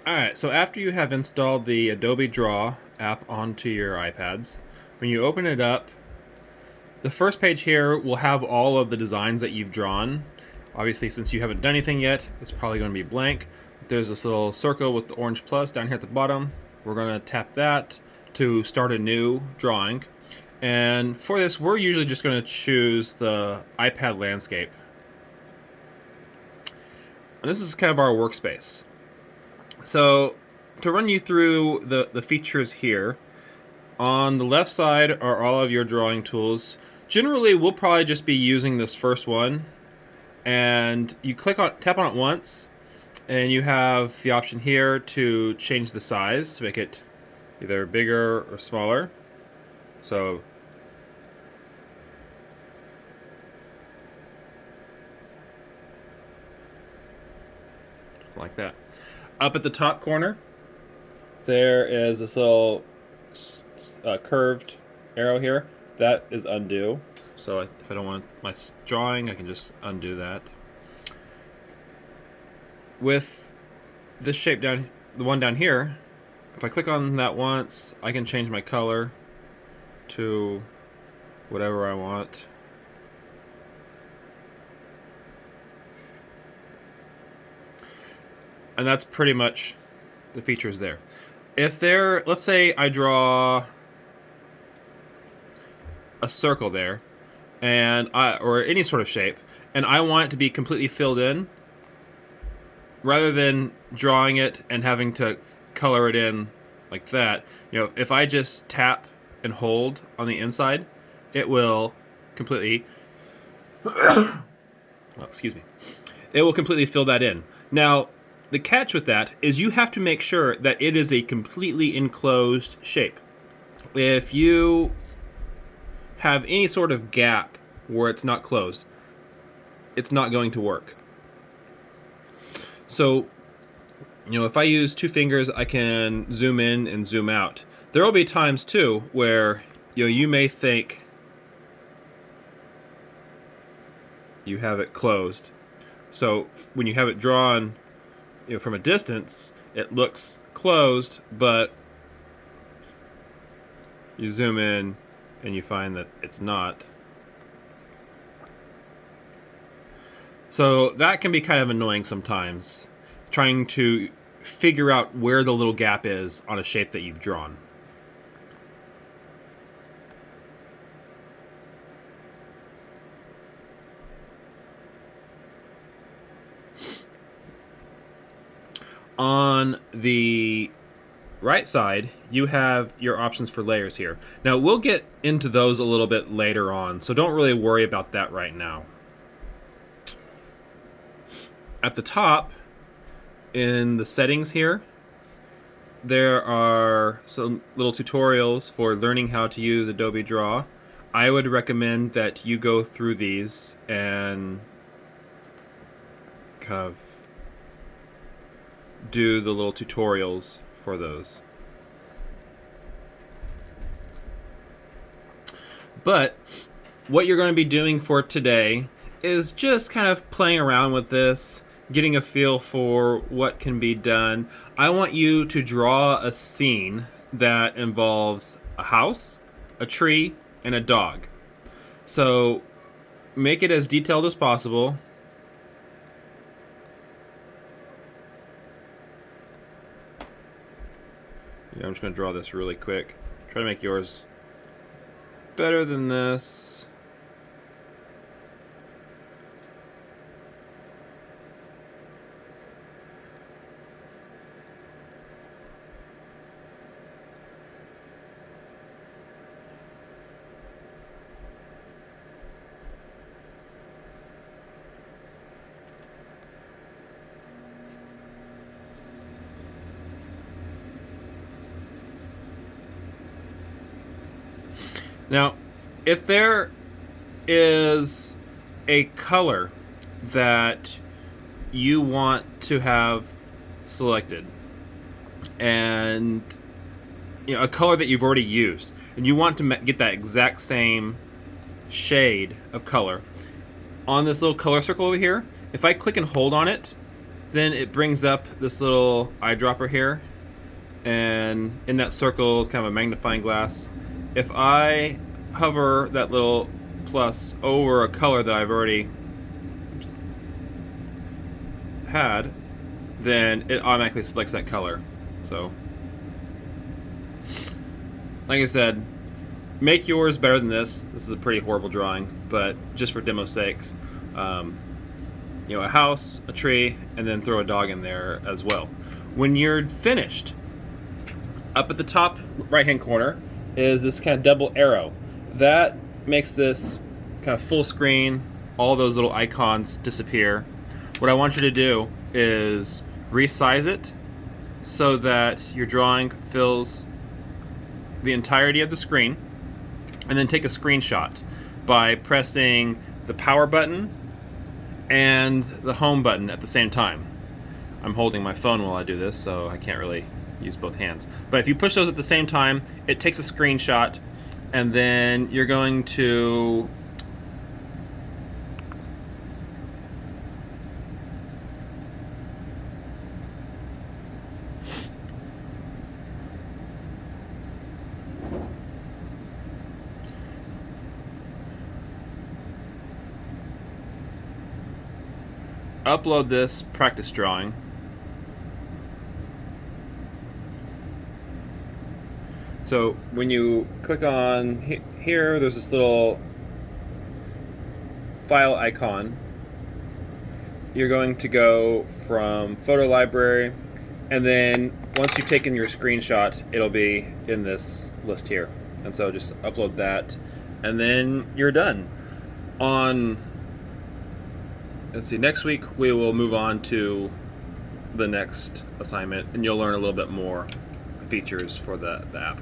Alright, so after you have installed the Adobe Draw app onto your iPads, when you open it up, the first page here will have all of the designs that you've drawn. Obviously, since you haven't done anything yet, it's probably going to be blank. But there's this little circle with the orange plus down here at the bottom. We're going to tap that to start a new drawing. And for this, we're usually just going to choose the iPad landscape. And this is kind of our workspace. So to run you through the features here, on the left side are all of your drawing tools. Generally, we'll probably just be using this first one, and you tap on it once, and you have the option here to change the size to make it either bigger or smaller. So like that. Up at the top corner, there is this little curved arrow here. That is undo. So if I don't want my drawing, I can just undo that. With this shape down, the one down here, if I click on that once, I can change my color to whatever I want. And that's pretty much the features there. If there, let's say I draw a circle there, and or any sort of shape, and I want it to be completely filled in, rather than drawing it and having to color it in like that, if I just tap and hold on the inside, it will completely excuse me. It will completely fill that in. Now, the catch with that is you have to make sure that it is a completely enclosed shape. If you have any sort of gap where it's not closed, it's not going to work. So, if I use two fingers, I can zoom in and zoom out. There will be times too where you may think you have it closed. So when you have it drawn from a distance, it looks closed, but you zoom in and you find that it's not. So that can be kind of annoying sometimes, trying to figure out where the little gap is on a shape that you've drawn. On the right side, you have your options for layers here. Now, we'll get into those a little bit later on, so don't really worry about that right now. At the top, in the settings here, there are some little tutorials for learning how to use Adobe Draw. I would recommend that you go through these and kind of do the little tutorials for those. But what you're going to be doing for today is just kind of playing around with this, getting a feel for what can be done. I want you to draw a scene that involves a house, a tree, and a dog. So make it as detailed as possible. I'm just going to draw this really quick. Try to make yours better than this. Now, if there is a color that you want to have selected, and a color that you've already used, and you want to get that exact same shade of color, on this little color circle over here, if I click and hold on it, Then it brings up this little eyedropper here, and in that circle is kind of a magnifying glass. If I hover that little plus over a color that I've already had, then it automatically selects that color. So, like I said, make yours better than this. This is a pretty horrible drawing, but just for demo's sakes, a house, a tree, and then throw a dog in there as well. When you're finished, up at the top right-hand corner is this kind of double arrow. That makes this kind of full screen. All those little icons disappear. What I want you to do is resize it so that your drawing fills the entirety of the screen, and then take a screenshot by pressing the power button and the home button at the same time. I'm holding my phone while I do this, so I can't really use both hands. But if you push those at the same time, it takes a screenshot, and then you're going to upload this practice drawing. So when you click on here, there's this little file icon. You're going to go from photo library, and then once you've taken your screenshot, it'll be in this list here. And so just upload that, and then you're done. Let's see, next week we will move on to the next assignment, and you'll learn a little bit more features for the app.